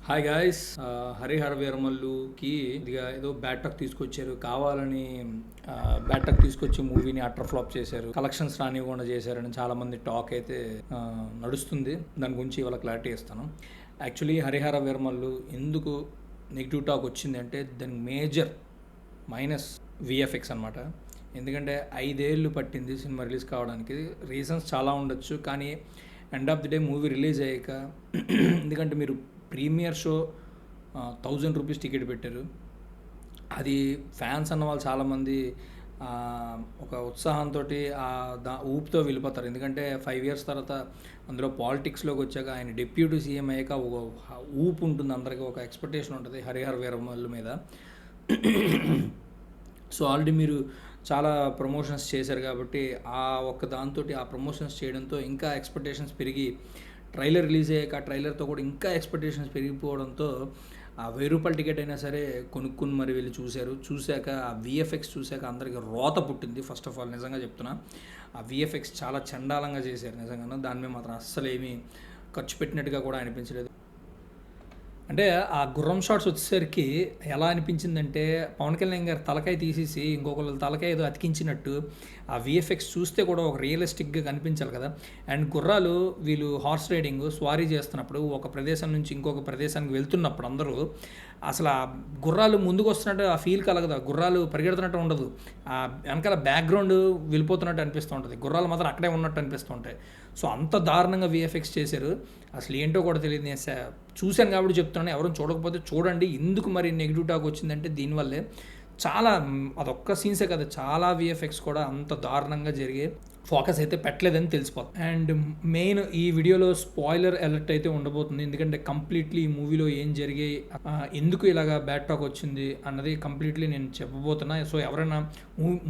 Hi guys, Harihara వీరమల్లుకి ఇదిగా ఏదో bad టక్ తీసుకొచ్చారు, కావాలని బ్యాడ్ టక్ తీసుకొచ్చి మూవీని అటర్ ఫ్లాప్ చేశారు, కలెక్షన్స్ రానివ్వకుండా చేశారని చాలామంది టాక్ అయితే నడుస్తుంది. దాని గురించి ఇవాళ క్లారిటీ ఇస్తాను. యాక్చువల్లీ హరిహర వీరమల్లు ఎందుకు నెగిటివ్ టాక్ వచ్చింది అంటే దానికి మేజర్ మైనస్ విఎఫ్ఎక్స్ అనమాట. ఎందుకంటే 5 ఏళ్ళు పట్టింది సినిమా రిలీజ్ కావడానికి. రీజన్స్ చాలా ఉండొచ్చు, కానీ end of the day movie release అయ్యాక ఎందుకంటే మీరు ప్రీమియర్ షో 1000 రూపీస్ టికెట్ పెట్టారు. అది ఫ్యాన్స్ అన్న వాళ్ళు చాలామంది ఒక ఉత్సాహంతో ఊపుతో వెళ్ళిపోతారు. ఎందుకంటే 5 ఇయర్స్ తర్వాత అందులో పాలిటిక్స్లోకి వచ్చాక ఆయన డిప్యూటీ సీఎం అయ్యాక ఒక ఊపు ఉంటుంది, అందరికీ ఒక ఎక్స్పెక్టేషన్ ఉంటుంది హరిహర వీరమల్లు మీద. సో ఆల్రెడీ మీరు చాలా ప్రమోషన్స్ చేశారు కాబట్టి ఆ ఒక్క దాంతో ఆ ప్రమోషన్స్ చేయడంతో ఇంకా ఎక్స్పెక్టేషన్స్ పెరిగి ట్రైలర్ రిలీజ్ అయ్యాక ట్రైలర్తో కూడా ఇంకా ఎక్స్పెక్టేషన్స్ పెరిగిపోవడంతో ఆ 1000 రూపాయల టికెట్ అయినా సరే కొనుక్కుని మరి వెళ్ళి చూశాక ఆ విఎఫ్ఎక్స్ చూశాక అందరికీ రోత పుట్టింది. ఫస్ట్ ఆఫ్ ఆల్ నిజంగా చెప్తున్నా, ఆ విఎఫ్ఎక్స్ చాలా చండాలంగా చేశారు నిజంగా. దాని మీద మాత్రం అస్సలు ఏమీ ఖర్చు పెట్టినట్టుగా కూడా అనిపించలేదు. అంటే ఆ గుర్రం షాట్స్ వచ్చేసరికి ఎలా అనిపించిందంటే పవన్ కళ్యాణ్ గారు తలకాయ తీసేసి ఇంకొకళ్ళ తలకాయ ఏదో అతికించినట్టు ఆ విఎఫ్ఎక్స్ చూస్తే కూడా ఒక రియలిస్టిక్గా కనిపించాలి కదా. అండ్ గుర్రాలు వీళ్ళు హార్స్ రైడింగ్ స్వారీ చేస్తున్నప్పుడు ఒక ప్రదేశం నుంచి ఇంకొక ప్రదేశానికి వెళ్తున్నప్పుడు అందరూ అసలు ఆ గుర్రాలు ముందుకు వస్తున్నట్టు ఆ ఫీల్ కలగదు, గుర్రాలు పరిగెడుతున్నట్టు ఉండదు, ఆ వెనకాల బ్యాక్గ్రౌండ్ వెళ్ళిపోతున్నట్టు అనిపిస్తూ ఉంటుంది, గుర్రాలు మాత్రం అక్కడే ఉన్నట్టు అనిపిస్తూ ఉంటాయి. సో అంత దారుణంగా విఎఫ్ఎక్స్ చేశారు. అసలు ఏంటో కూడా తెలియదు. నేను చూశాను కాబట్టి చెప్తున్నాను, ఎవరు చూడకపోతే చూడండి. ఎందుకు మరి నెగిటివ్ టాక్ వచ్చిందంటే దీనివల్లే చాలా అదొక్క సీన్సే కదా, చాలా విఎఫ్ఎక్స్ కూడా అంత దారుణంగా జరిగే ఫోకస్ అయితే పెట్టలేదని తెలిసిపోతుంది. అండ్ మెయిన్ ఈ వీడియోలో స్పాయిలర్ అలర్ట్ అయితే ఉండబోతుంది. ఎందుకంటే కంప్లీట్లీ ఈ మూవీలో ఏం జరిగే, ఎందుకు ఇలాగా బ్యాడ్ టాక్ వచ్చింది అన్నది కంప్లీట్లీ నేను చెప్పబోతున్నా. సో ఎవరైనా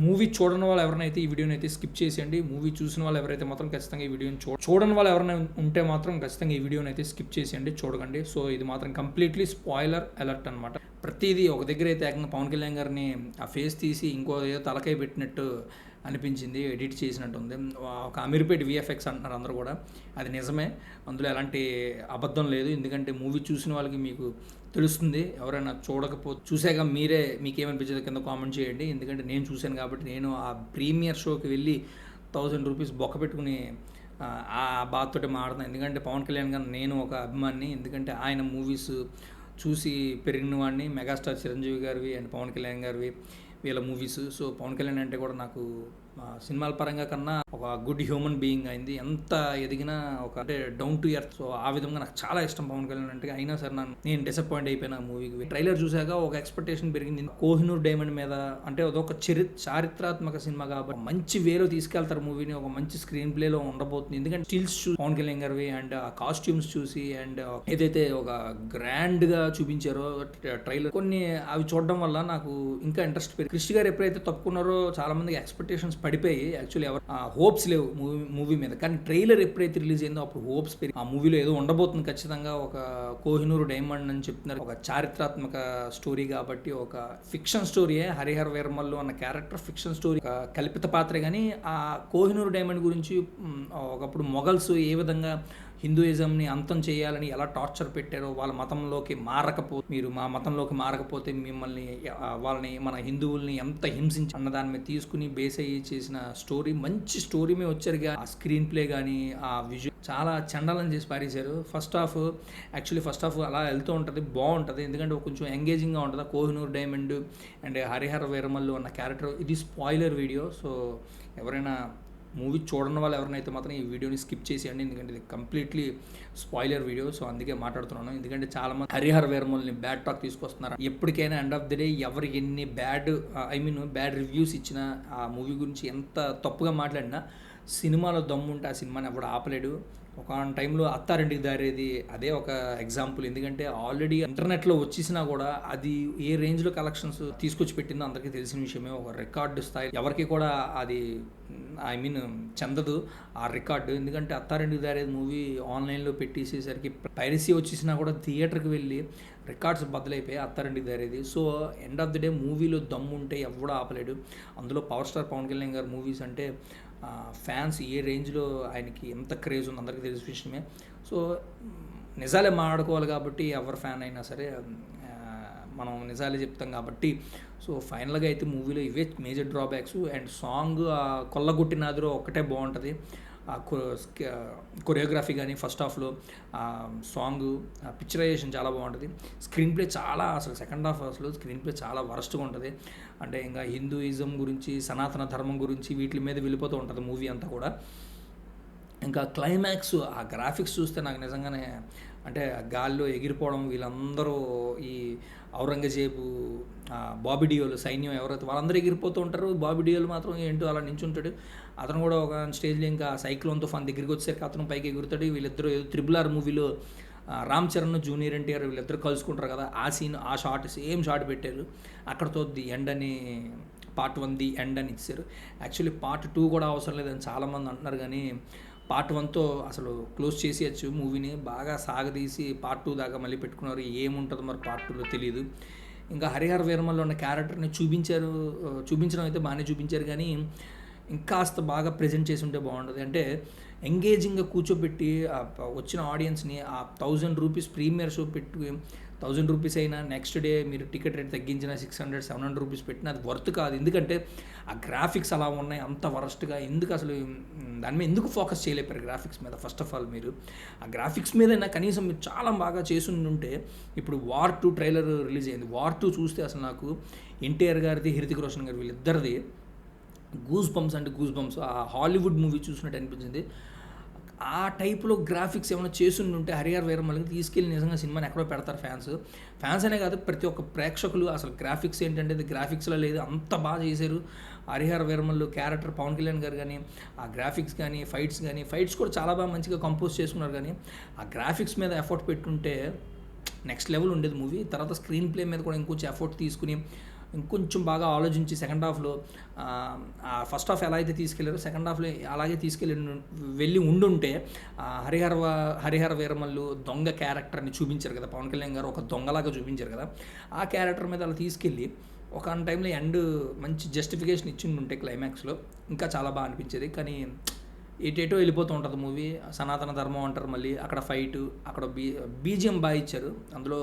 మూవీ చూడని వాళ్ళు ఎవరైనా అయితే ఈ వీడియోని అయితే స్కిప్ చేసేయండి. మూవీ చూసిన వాళ్ళు ఎవరైతే మాత్రం ఖచ్చితంగా ఈ వీడియోని చూడని వాళ్ళు ఎవరైనా ఉంటే మాత్రం ఖచ్చితంగా ఈ వీడియోని అయితే స్కిప్ చేసేయండి, చూడకండి. సో ఇది మాత్రం కంప్లీట్లీ స్పాయిలర్ అలర్ట్ అనమాట. ప్రతిదీ ఒక దగ్గర అయితే ఏకంగా పవన్ కళ్యాణ్ గారిని ఆ ఫేస్ తీసి ఇంకో ఏదో తలకాయ పెట్టినట్టు అనిపించింది, ఎడిట్ చేసినట్టు ఉంది. ఒక అమీర్పేట్ విఎఫ్ఎక్స్ అంటున్నారు అందరూ కూడా, అది నిజమే, అందులో ఎలాంటి అబద్ధం లేదు. ఎందుకంటే మూవీ చూసిన వాళ్ళకి మీకు తెలుస్తుంది. ఎవరైనా చూసాక మీకేమనిపించేది కింద కామెంట్ చేయండి. ఎందుకంటే నేను చూశాను కాబట్టి, నేను ఆ ప్రీమియర్ షోకి వెళ్ళి 1000 రూపీస్ బొక్క పెట్టుకుని ఆ బాధతోటి మాట్లాడుతున్నాను. ఎందుకంటే పవన్ కళ్యాణ్ గారు నేను ఒక అభిమాని. ఎందుకంటే ఆయన మూవీస్ చూసి పెరిగిన వాడిని, మెగాస్టార్ చిరంజీవి గారివి అండ్ పవన్ కళ్యాణ్ గారివి వీళ్ళ మూవీస్. సో పవన్ కళ్యాణ్ అంటే కూడా నాకు సినిమాల పరంగా కన్నా ఒక గుడ్ హ్యూమన్ బీయింగ్ అయింది. ఎంత ఎదిగినా ఒక అంటే డౌన్ టు ఎర్త్. సో ఆ విధంగా నాకు చాలా ఇష్టం పవన్ కళ్యాణ్ అంటే. అయినా సరే నేను డిసప్పాయింట్ అయిపోయినా మూవీకి. ట్రైలర్ చూశాక ఒక ఎక్స్పెక్టేషన్ పెరిగింది. కోహినూర్ డైమండ్ మీద అంటే అదొక చారిత్రాత్మక సినిమా కాబట్టి మంచి వేలో తీసుకెళ్తారు మూవీని, ఒక మంచి స్క్రీన్ ప్లేలో ఉండబోతుంది. ఎందుకంటే స్టిల్స్ చూసి పవన్ కళ్యాణ్ గారివి అండ్ ఆ కాస్ట్యూమ్స్ చూసి అండ్ ఏదైతే ఒక గ్రాండ్గా చూపించారో ట్రైలర్ కొన్ని అవి చూడడం వల్ల నాకు ఇంకా ఇంట్రెస్ట్ పెరిగి. క్రిష్ గారు ఎప్పుడైతే తప్పుకున్నారో చాలా మందికి ఎక్స్పెక్టేషన్స్ పడిపోయి యాక్చువల్లీ ఎవరు హోప్స్ లేవు మూవీ మీద. కానీ ట్రైలర్ ఎప్పుడైతే రిలీజ్ అయిందో అప్పుడు హోప్స్ పెరిగి ఆ మూవీలో ఏదో ఉండబోతుంది ఖచ్చితంగా. ఒక కోహినూర్ డైమండ్ అని చెప్తున్నారు, ఒక చారిత్రాత్మక స్టోరీ కాబట్టి, ఒక ఫిక్షన్ స్టోరీయే. హరిహర వీరమల్లు అన్న క్యారెక్టర్ ఫిక్షన్ స్టోరీ, కల్పిత పాత్ర. కానీ ఆ కోహినూర్ డైమండ్ గురించి ఒకప్పుడు మొఘల్స్ ఏ విధంగా హిందూయిజంని అంతం చేయాలని ఎలా టార్చర్ పెట్టారో, వాళ్ళ మతంలోకి మీరు మా మతంలోకి మారకపోతే వాళ్ళని మన హిందువుల్ని ఎంత హింసించి అన్న దాని మీద తీసుకుని బేస్ అయ్యి చేసిన స్టోరీ. మంచి స్టోరీ మీద వచ్చారు. ఆ స్క్రీన్ ప్లే కానీ ఆ విజువల్ చాలా చండాలని చేసి పారేశారు. ఫస్ట్ హాఫ్ అలా వెళ్తూ ఉంటుంది, బాగుంటుంది. ఎందుకంటే కొంచెం ఎంగేజింగ్గా ఉంటుంది. కోహినూర్ డైమండ్ అండ్ హరిహర వీరమల్లు అన్న క్యారెక్టర్. ఇది స్పాయిలర్ వీడియో. సో ఎవరైనా మూవీ చూడని వాళ్ళు ఎవరినైతే మాత్రం ఈ వీడియోని స్కిప్ చేసేయండి. ఎందుకంటే ఇది కంప్లీట్లీ స్పాయిలర్ వీడియో. సో అందుకే మాట్లాడుతున్నాను. ఎందుకంటే చాలామంది హరిహర వీరమల్ని బ్యాడ్ టాక్ తీసుకొస్తున్నారు. ఎప్పటికైనా ఎండ్ ఆఫ్ ది డే ఎవరికి ఎన్ని బ్యాడ్ రివ్యూస్ ఇచ్చినా, ఆ మూవీ గురించి ఎంత తప్పుగా మాట్లాడినా, సినిమాలో దమ్ముంటే ఆ సినిమాని ఎవడు ఆపలేడు. ఒక టైంలో అత్తారింటికి దారేది అదే ఒక ఎగ్జాంపుల్. ఎందుకంటే ఆల్రెడీ ఇంటర్నెట్లో వచ్చేసినా కూడా అది ఏ రేంజ్లో కలెక్షన్స్ తీసుకొచ్చి పెట్టిందో అందరికీ తెలిసిన విషయమే. ఒక రికార్డు స్థాయి, ఎవరికి కూడా అది చెందదు ఆ రికార్డు. ఎందుకంటే అత్తారింటికి దారేది మూవీ ఆన్లైన్లో పెట్టేసేసరికి పైరసీ వచ్చేసినా కూడా థియేటర్కి వెళ్ళి records బద్దలైపోయి Attarintiki Daredi. So end of the day మూవీలో దమ్ము ఉంటే ఎవడో ఆపలేడు. అందులో పవర్ స్టార్ పవన్ కళ్యాణ్ గారు మూవీస్ అంటే ఫ్యాన్స్ ఏ రేంజ్లో ఆయనకి ఎంత క్రేజ్ ఉందో అందరికీ తెలిసిన విషయమే. సో నిజాలే మాట్లాడుకోవాలి కాబట్టి ఎవరి ఫ్యాన్ అయినా సరే మనం నిజాలే చెప్తాం కాబట్టి. సో ఫైనల్గా అయితే మూవీలో ఇవే మేజర్ డ్రాబ్యాక్స్. అండ్ సాంగ్ కొల్లగొట్టినాదిలో ఒక్కటే బాగుంటుంది. కొరియోగ్రఫీ కానీ ఫస్ట్ హాఫ్లో సాంగ్ పిక్చరైజేషన్ చాలా బాగుంటుంది. స్క్రీన్ ప్లే చాలా అసలు సెకండ్ హాఫ్ అసలు స్క్రీన్ ప్లే చాలా వరస్ట్గా ఉంటుంది. అంటే ఇంకా హిందూయిజం గురించి, సనాతన ధర్మం గురించి వీటి మీద వెళ్ళిపోతూ ఉంటుంది మూవీ అంతా కూడా. ఇంకా క్లైమాక్స్ ఆ గ్రాఫిక్స్ చూస్తే నాకు నిజంగానే అంటే గాల్లో ఎగిరిపోవడం, వీళ్ళందరూ ఈ ఔరంగజేబు, బాబీ డియోల్ సైన్యం ఎవరైతే వాళ్ళందరూ ఎగిరిపోతూ ఉంటారు. బాబీ డియోల్ మాత్రం ఏంటో అలా నించుంటాడు. అతను కూడా ఒక స్టేజ్లో ఇంకా సైక్లోన్ తుఫాన్ దగ్గరికి వచ్చేసరికి అతను పైకి ఎగురుతాడు. వీళ్ళిద్దరూ RRR మూవీలో రామ్ చరణ్, జూనియర్ ఎన్టీఆర్ వీళ్ళిద్దరు కలుసుకుంటారు కదా, ఆ సీన్, ఆ షాట్ సేమ్ షాట్ పెట్టారు. అక్కడతో ది ఎండ్ అని పార్ట్ 1 ది ఎండ్ అని ఇచ్చారు. యాక్చువల్లీ పార్ట్ 2 కూడా అవసరం లేదని చాలామంది అంటున్నారు, కానీ పార్ట్ 1తో అసలు క్లోజ్ చేసేయచ్చు మూవీని. బాగా సాగదీసి పార్ట్ 2 దాకా మళ్ళీ పెట్టుకున్నారు. ఏముంటుందో మరి పార్ట్ 2లో తెలియదు. ఇంకా హరిహర వీరమల్లో ఉన్న క్యారెక్టర్ని చూపించడం అయితే బాగానే చూపించారు, కానీ ఇంకాస్త బాగా ప్రజెంట్ చేసి ఉంటే బాగుంటుంది. అంటే ఎంగేజింగ్గా కూర్చోబెట్టి వచ్చిన ఆడియన్స్ని ఆ 1000 రూపీస్ ప్రీమియర్ షో పెట్టి 1000 రూపీస్ అయినా నెక్స్ట్ డే మీరు టికెట్ రేట్ తగ్గించిన 600-700 రూపీస్ పెట్టినా అది వర్త్ కాదు. ఎందుకంటే ఆ గ్రాఫిక్స్ అలా ఉన్నాయి, అంత వరస్ట్గా. ఎందుకు అసలు దాని మీద ఎందుకు ఫోకస్ చేయలేపారు గ్రాఫిక్స్ మీద? ఫస్ట్ ఆఫ్ ఆల్ మీరు ఆ గ్రాఫిక్స్ మీదైనా కనీసం మీరు చాలా బాగా చేసి ఉంటే. ఇప్పుడు వార్ 2 ట్రైలర్ రిలీజ్ అయింది. వార్ 2 చూస్తే అసలు నాకు ఎన్టీఆర్ గారిది, హృతిక్ రోషన్ గారి వీళ్ళిద్దరిది గూస్ బంప్స్ ఆ హాలీవుడ్ మూవీ చూసినట్టు అనిపించింది. ఆ టైప్లో గ్రాఫిక్స్ ఏమైనా చేసుంటే హరిహర వీరమల్లికి తీసుకెళ్ళి నిజంగా సినిమాని ఎక్కడో పెడతారు ఫ్యాన్స్ అనే కాదు, ప్రతి ఒక్క ప్రేక్షకులు. అసలు గ్రాఫిక్స్ ఏంటంటే అది గ్రాఫిక్స్లో లేదు, అంత బాగా చేశారు. హరిహర వీరమల్లు క్యారెక్టర్ పవన్ కళ్యాణ్ గారు కానీ ఆ గ్రాఫిక్స్ కానీ ఫైట్స్ కూడా చాలా బాగా మంచిగా కంపోజ్ చేసుకున్నారు. కానీ ఆ గ్రాఫిక్స్ మీద ఎఫర్ట్ పెట్టుంటే నెక్స్ట్ లెవెల్ ఉండేది మూవీ. తర్వాత స్క్రీన్ ప్లే మీద కూడా ఇంకొంచెం ఎఫర్ట్ తీసుకుని ఇంకొంచెం బాగా ఆలోచించి సెకండ్ హాఫ్లో ఫస్ట్ హాఫ్ ఎలా అయితే తీసుకెళ్లారో సెకండ్ హాఫ్లో అలాగే వెళ్ళి ఉండుంటే హరిహర వీరమల్లు దొంగ క్యారెక్టర్ని చూపించారు కదా, పవన్ కళ్యాణ్ గారు ఒక దొంగలాగా చూపించారు కదా, ఆ క్యారెక్టర్ మీద అలా తీసుకెళ్ళి ఒక టైంలో ఎండ్ మంచి జస్టిఫికేషన్ ఇచ్చిండుంటే క్లైమాక్స్లో ఇంకా చాలా బాగా అనిపించేది. కానీ ఎటేటో వెళ్ళిపోతూ ఉంటుంది మూవీ. సనాతన ధర్మం అంటారు, మళ్ళీ అక్కడ ఫైటు, అక్కడ బీజిఎం బాగా ఇచ్చారు. అందులో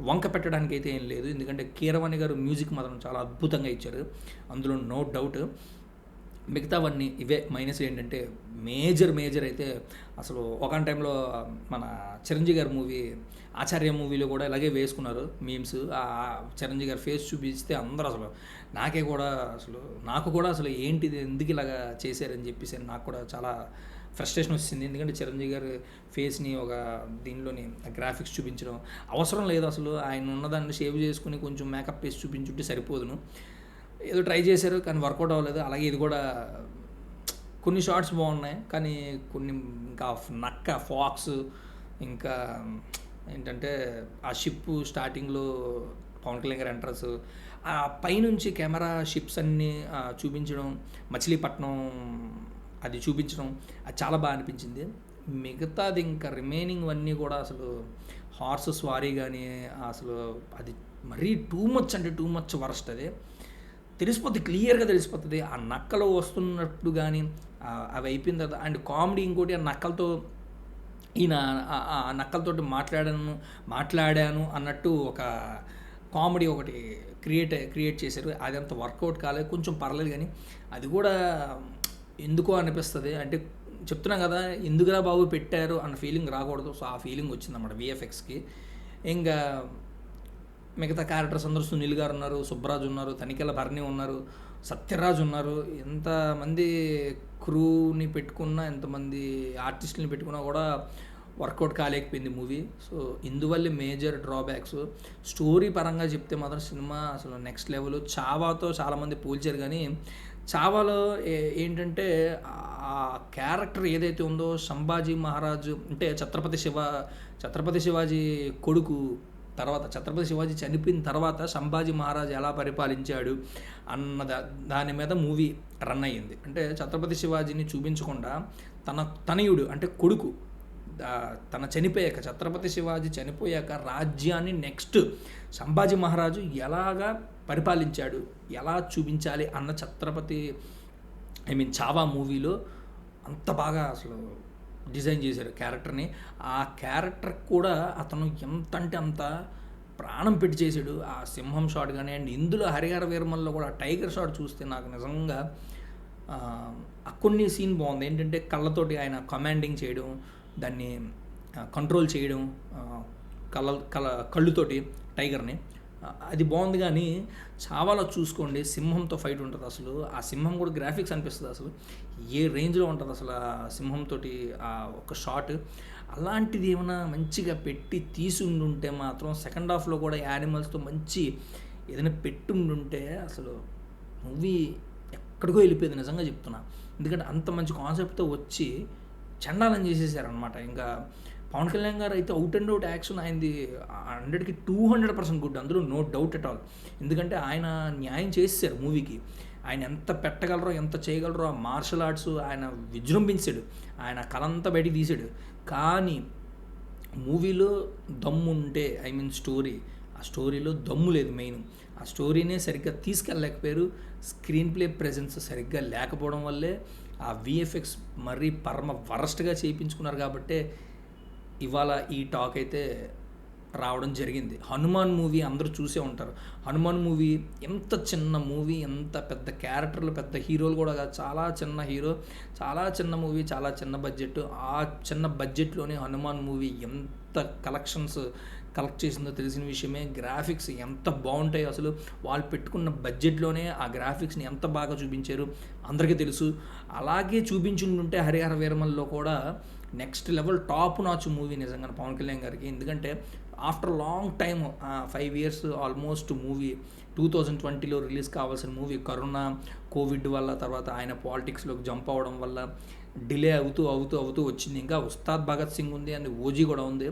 వంక పెట్టడానికి అయితే ఏం లేదు, ఎందుకంటే కీరవాణి గారు మ్యూజిక్ మాత్రం చాలా అద్భుతంగా ఇచ్చారు, అందులో నో డౌట్. మిగతావన్నీ ఇవే మైనస్. ఏంటంటే మేజర్ అయితే అసలు ఒక టైంలో మన చిరంజీవి గారి మూవీ ఆచార్య మూవీలో కూడా ఇలాగే వేసుకున్నారు మీమ్స్. ఆ చిరంజీవి గారి ఫేస్ చూపిస్తే అందరూ అసలు నాకు కూడా అసలు ఏంటిది, ఎందుకు ఇలాగా చేశారని చెప్పేసి నాకు కూడా చాలా ఫ్రస్ట్రేషన్ వచ్చింది. ఎందుకంటే చిరంజీవి గారి ఫేస్ని ఒక దీనిలోని గ్రాఫిక్స్ చూపించడం అవసరం లేదు. అసలు ఆయన ఉన్నదాన్ని షేవ్ చేసుకుని కొంచెం మేకప్ వేసి చూపించుంటే సరిపోదును. ఏదో ట్రై చేశారు కానీ వర్కౌట్ అవ్వలేదు. అలాగే ఇది కూడా కొన్ని షార్ట్స్ బాగున్నాయి, కానీ కొన్ని ఇంకా ఫాక్స్, ఇంకా ఏంటంటే ఆ షిప్ స్టార్టింగ్లో పవన్ కళ్యాణ్ గారి ఎంట్రన్స్, ఆ పైనుంచి కెమెరా షిప్స్ అన్నీ చూపించడం, మచిలీపట్నం అది చూపించడం, అది చాలా బాగా అనిపించింది. మిగతాది ఇంకా రిమైనింగ్ అన్నీ కూడా అసలు హార్స్ స్వారీ కానీ అసలు అది మరీ టూ మచ్ వరస్ట్. అది తెలిసిపోతుంది, క్లియర్గా తెలిసిపోతుంది. ఆ నక్కలు వస్తున్నప్పుడు కానీ అవి అయిపోయిన తర్వాత. అండ్ కామెడీ ఇంకోటి, ఆ నక్కలతో ఈయన ఆ నక్కలతోటి మాట్లాడాను అన్నట్టు ఒక కామెడీ ఒకటి క్రియేట్ చేశారు. అది అంత వర్కౌట్ కాలేదు, కొంచెం పర్లేదు, కానీ అది కూడా ఎందుకో అనిపిస్తుంది. అంటే చెప్తున్నాం కదా, ఎందుకురా బాబు పెట్టారు అన్న ఫీలింగ్ రాకూడదు. సో ఆ ఫీలింగ్ వచ్చిందన్నమాట VFXకి. ఇంకా మిగతా క్యారెక్టర్స్ అందరూ సునీల్ గారు ఉన్నారు, సుబ్బరాజు ఉన్నారు, తనికెళ్ళ భరణి ఉన్నారు, సత్యరాజ్ ఉన్నారు. ఎంతమంది క్రూని పెట్టుకున్నా, ఎంతమంది ఆర్టిస్టులని పెట్టుకున్నా కూడా వర్కౌట్ కాలేకపోయింది మూవీ. సో ఇందువల్ల మేజర్ డ్రాబ్యాక్స్. స్టోరీ పరంగా చెప్తే మాత్రం సినిమా అసలు నెక్స్ట్ లెవెల్. చావాతో చాలామంది పోల్చారు, కానీ చావాలో ఏంటంటే ఆ క్యారెక్టర్ ఏదైతే ఉందో సంభాజీ మహారాజు అంటే ఛత్రపతి శివాజీ కొడుకు, తర్వాత ఛత్రపతి శివాజీ చనిపోయిన తర్వాత సంభాజీ మహారాజు ఎలా పరిపాలించాడు అన్న దాని మీద మూవీ రన్ అయ్యింది. అంటే ఛత్రపతి శివాజీని చూపించకుండా తన తనయుడు అంటే కొడుకు ఛత్రపతి శివాజీ చనిపోయాక రాజ్యాన్ని నెక్స్ట్ సంభాజీ మహారాజు ఎలాగా పరిపాలించాడు, ఎలా చూపించాలి అన్న ఛత్రపతి ఐ మీన్ 'చావా' మూవీలో అంత బాగా అసలు డిజైన్ చేశారు క్యారెక్టర్ని. ఆ క్యారెక్టర్ కూడా అతను ఎంత అంటే అంత ప్రాణం పెట్టి చేసాడు. ఆ సింహం షాట్ కానీ, అండ్ ఇందులో 'హరిహర వీరమల్లో' కూడా టైగర్ షాట్ చూస్తే నాకు నిజంగా కొన్ని సీన్ బాగుంది. ఏంటంటే కళ్ళతోటి ఆయన కమాండింగ్ చేయడం, దాన్ని కంట్రోల్ చేయడం, కళ్ళుతోటి టైగర్ని, అది బాగుంది. కానీ చావాలో చూసుకోండి, సింహంతో ఫైట్ ఉంటుంది. అసలు ఆ సింహం కూడా గ్రాఫిక్స్ అనిపిస్తుంది. అసలు ఏ రేంజ్లో ఉంటుంది అసలు ఆ సింహంతో ఆ ఒక షాట్. అలాంటిది ఏమైనా మంచిగా పెట్టి తీసుండుంటే మాత్రం సెకండ్ హాఫ్లో కూడా యానిమల్స్తో మంచి ఏదైనా పెట్టుండుంటే అసలు మూవీ ఎక్కడికో వెళ్ళిపోయేది, నిజంగా చెప్తున్నా. ఎందుకంటే అంత మంచి కాన్సెప్ట్తో వచ్చి చండాలం చేసేసారనమాట. ఇంకా పవన్ కళ్యాణ్ గారు అయితే అవుట్ అండ్ అవుట్ యాక్షన్ ఆయనది 100కి 200% గుడ్, అందులో నో డౌట్ ఎట్ ఆల్. ఎందుకంటే ఆయన న్యాయం చేసేసారు మూవీకి. ఆయన ఎంత పెట్టగలరో, ఎంత చేయగలరో, ఆ మార్షల్ ఆర్ట్స్ ఆయన విజృంభించాడు, ఆయన కలంతా బయటికి తీసాడు. కానీ మూవీలో దమ్ము ఉంటే, ఐ మీన్ స్టోరీ, ఆ స్టోరీలో దమ్ము లేదు. మెయిన్ ఆ స్టోరీనే సరిగ్గా తీసుకెళ్ళలేకపోయారు. స్క్రీన్ ప్లే ప్రెజెన్స్ సరిగ్గా లేకపోవడం వల్లే ఆ విఎఫ్ఎక్స్ మరీ పరమ వరస్ట్గా చేయించుకున్నారు. కాబట్టే ఇవాళ ఈ టాక్ అయితే రావడం జరిగింది. హనుమాన్ మూవీ అందరూ చూసే ఉంటారు. హనుమాన్ మూవీ ఎంత చిన్న మూవీ, ఎంత పెద్ద క్యారెక్టర్లు, పెద్ద హీరోలు కూడా కాదు, చాలా చిన్న హీరో, చాలా చిన్న మూవీ, చాలా చిన్న బడ్జెట్. ఆ చిన్న బడ్జెట్లోనే హనుమాన్ మూవీ ఎంత కలెక్షన్స్ కలెక్ట్ చేసిందో తెలిసిన విషయమే. గ్రాఫిక్స్ ఎంత బాగుంటాయో అసలు, వాళ్ళు పెట్టుకున్న బడ్జెట్లోనే ఆ గ్రాఫిక్స్ని ఎంత బాగా చూపించారు అందరికీ తెలుసు. అలాగే చూపించుంటే 'హరిహర వీరమల్లో' కూడా next level top notch movie నిజంగా పవన్ కళ్యాణ్ గారికి. ఎందుకంటే after long time 5 years almost movie 2020లో రిలీజ్ కావాల్సిన మూవీ కరోనా, కోవిడ్ వల్ల, తర్వాత ఆయన పాలిటిక్స్లోకి జంప్ అవ్వడం వల్ల డిలే అవుతూ వచ్చింది. ఇంకా ఉస్తాద్ భగత్ సింగ్ ఉంది, అండ్ ఓజీ కూడా ఉంది.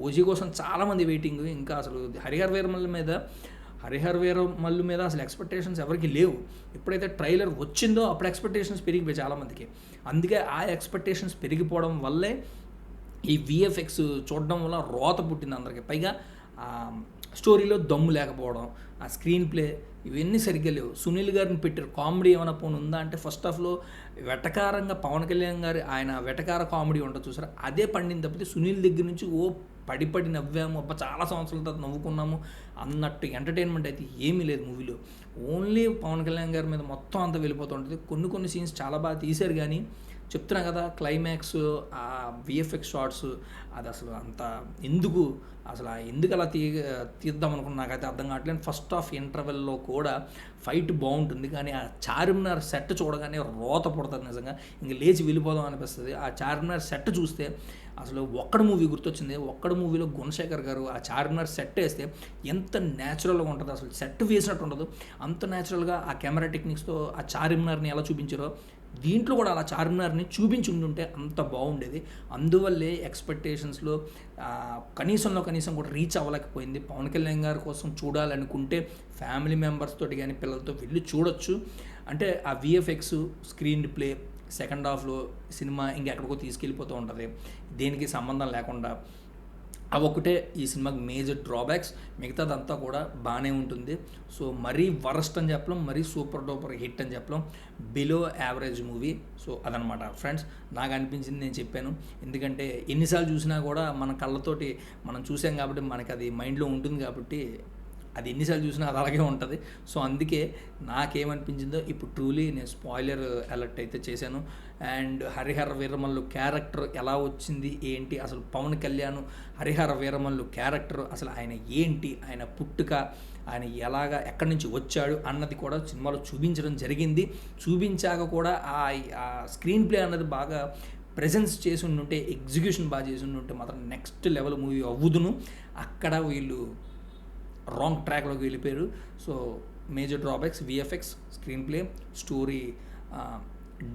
ఓజీ కోసం చాలామంది వెయిటింగ్. ఇంకా అసలు హరిహర వీరమల్లు మీద అసలు ఎక్స్పెక్టేషన్స్ ఎవరికి లేవు. ఎప్పుడైతే ట్రైలర్ వచ్చిందో అప్పుడు ఎక్స్పెక్టేషన్స్ పెరిగిపోయి చాలామందికి. అందుకే ఆ ఎక్స్పెక్టేషన్స్ పెరిగిపోవడం వల్లే ఈ విఎఫ్ఎక్స్ చూడడం వల్ల రోత పుట్టింది అందరికీ. పైగా స్టోరీలో దమ్ము లేకపోవడం, ఆ స్క్రీన్ ప్లే, ఇవన్నీ సరిగ్గా లేవు. సునీల్ గారిని పెట్టారు, కామెడీ ఏమైనా పోను ఉందా అంటే ఫస్ట్ హాఫ్లో వెటకారంగా పవన్ కళ్యాణ్ గారి ఆయన వెటకార కామెడీ ఉంటుంది చూసారా, అదే పండింది తప్పితే సునీల్ దగ్గర నుంచి పడి నవ్వాము, అబ్బా చాలా సంవత్సరాల తర్వాత నవ్వుకున్నాము అన్నట్టు ఎంటర్టైన్మెంట్ అయితే ఏమీ లేదు మూవీలో. ఓన్లీ పవన్ కళ్యాణ్ గారి మీద మొత్తం అంతా వెళ్ళిపోతూ ఉంటుంది. కొన్ని సీన్స్ చాలా బాగా తీశారు, కానీ చెప్తున్నా కదా, క్లైమాక్స్, ఆ విఎఫ్ఎక్స్ షార్ట్స్, అది అసలు అంత ఎందుకు అలా తీద్దాం అనుకున్నా నాకైతే అర్థం కావట్లేదు. ఫస్ట్ హాఫ్ ఇంటర్వెల్లో కూడా ఫైట్ బాగుంటుంది, కానీ ఆ చార్మినార్ సెట్ చూడగానే రోత పుడుతుంది నిజంగా. ఇంక లేచి వెళ్ళిపోదాం అనిపిస్తుంది. ఆ చార్మినార్ సెట్ చూస్తే అసలు ఒక్కడ మూవీ గుర్తొచ్చింది. ఒక్కడ మూవీలో గుణశేఖర్ గారు ఆ చార్మినార్ సెట్ వేస్తే ఎంత న్యాచురల్గా ఉంటుంది, అసలు సెట్ వేసినట్టు ఉండదు, అంత న్యాచురల్గా ఆ కెమెరా టెక్నిక్స్తో ఆ చార్మినార్ని ఎలా చూపించారో దీంట్లో కూడా అలా చార్మినార్ని చూపించి ఉంటే అంత బాగుండేది. అందువల్లే ఎక్స్పెక్టేషన్స్లో కనీసం కూడా రీచ్ అవ్వలేకపోయింది. పవన్ కళ్యాణ్ గారి కోసం చూడాలనుకుంటే ఫ్యామిలీ మెంబర్స్ తోటి కానీ పిల్లలతో వెళ్ళి చూడొచ్చు. అంటే ఆ విఎఫ్ఎక్స్, స్క్రీన్ ప్లే సెకండ్ హాఫ్లో సినిమా ఇంకెక్కడికో తీసుకెళ్ళిపోతూ ఉంటుంది, దేనికి సంబంధం లేకుండా. అవొక్కటే ఈ సినిమాకి మేజర్ డ్రాబ్యాక్స్. మిగతాదంతా కూడా బాగానే ఉంటుంది. సో మరీ వరస్ట్ అని చెప్పలేం, మరీ సూపర్ డూపర్ హిట్ అని చెప్పలేం, బిలో యావరేజ్ మూవీ. సో అదనమాట ఫ్రెండ్స్, నాకు అనిపించింది నేను చెప్పాను. ఎందుకంటే ఎన్నిసార్లు చూసినా కూడా మన కళ్ళతోటి మనం చూసాం కాబట్టి మనకి అది మైండ్లో ఉంటుంది, కాబట్టి అది ఎన్నిసార్లు చూసినా అది అలాగే ఉంటుంది. సో అందుకే నాకేమనిపించిందో ఇప్పుడు ట్రూలీ నేను స్పాయిలర్ అలర్ట్ అయితే చేశాను. అండ్ హరిహర వీరమల్లు క్యారెక్టర్ ఎలా వచ్చింది ఏంటి, అసలు పవన్ కళ్యాణ్ హరిహర వీరమల్లు క్యారెక్టర్ అసలు ఆయన ఏంటి, ఆయన పుట్టుక, ఆయన ఎక్కడి నుంచి వచ్చాడు అన్నది కూడా సినిమాలో చూపించడం జరిగింది. చూపించాక కూడా ఆ స్క్రీన్ ప్లే అన్నది బాగా ప్రెజెన్స్ చేసి ఉంటే, ఎగ్జిక్యూషన్ బాగా చేసి ఉంటే మాత్రం నెక్స్ట్ లెవెల్ మూవీ అవ్వుదును. అక్కడ వీళ్ళు రాంగ్ ట్రాక్లోకి వెళ్ళిపోయారు. So major drawbacks VFX, screen play, story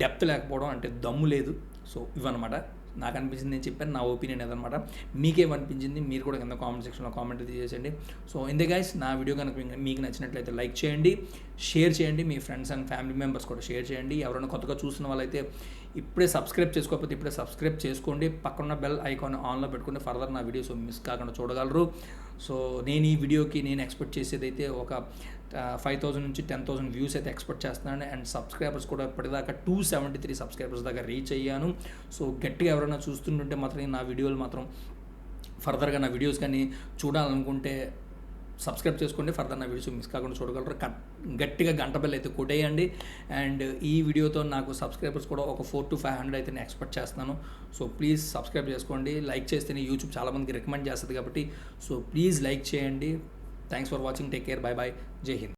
depth లేకపోవడం, అంటే దమ్ము లేదు. సో ఇవన్నమాట నాకు అనిపించింది, నేను చెప్పాను, నా ఒపీనియన్ అదనమాట. మీకేమనిపించింది మీరు కూడా కింద కామెంట్ సెక్షన్లో కామెంట్ చేసేయండి. సో ఇంతే గైస్, నా వీడియో కనుక మీకు నచ్చినట్లయితే లైక్ చేయండి, షేర్ చేయండి, మీ ఫ్రెండ్స్ అండ్ ఫ్యామిలీ మెంబర్స్ కూడా షేర్ చేయండి. ఎవరైనా కొత్తగా చూసిన వాళ్ళైతే ఇప్పుడే సబ్స్క్రైబ్ చేసుకోకపోతే ఇప్పుడే సబ్స్క్రైబ్ చేసుకోండి. పక్కన బెల్ ఐకాన్ ఆన్లో పెట్టుకుంటే ఫర్దర్ నా వీడియోస్ మిస్ కాకుండా చూడగలరు. సో నేను ఈ వీడియోకి నేను ఎక్స్పెక్ట్ చేసేదైతే ఒక 5,000 నుంచి 10,000 వ్యూస్ అయితే ఎక్స్పెక్ట్ చేస్తున్నాను. అండ్ సబ్స్క్రైబర్స్ కూడా ఇప్పటిదాకా 273 సబ్స్క్రైబర్స్ దాకా రీచ్ అయ్యాను. సో గట్టిగా ఎవరైనా చూస్తుంటుంటే మాత్రం నా వీడియోలు మాత్రం ఫర్దర్గా నా వీడియోస్ కానీ చూడాలనుకుంటే సబ్స్క్రైబ్ చేసుకోండి. ఫర్దర్ నా వీడియోస్ మిస్ కాకుండా చూడగలరు. గట్టిగా గంట బెల్ అయితే కొట్టేయండి. అండ్ ఈ వీడియోతో నాకు సబ్స్క్రైబర్స్ కూడా ఒక 400 to 500 అయితే నేను ఎక్స్పెక్ట్ చేస్తున్నాను. సో ప్లీజ్ సబ్స్క్రైబ్ చేసుకోండి. లైక్ చేస్తేనే యూట్యూబ్ చాలామందికి రికమెండ్ చేస్తుంది కాబట్టి సో ప్లీజ్ లైక్ చేయండి. Thanks for watching. Take care. Bye bye. Jai Hind.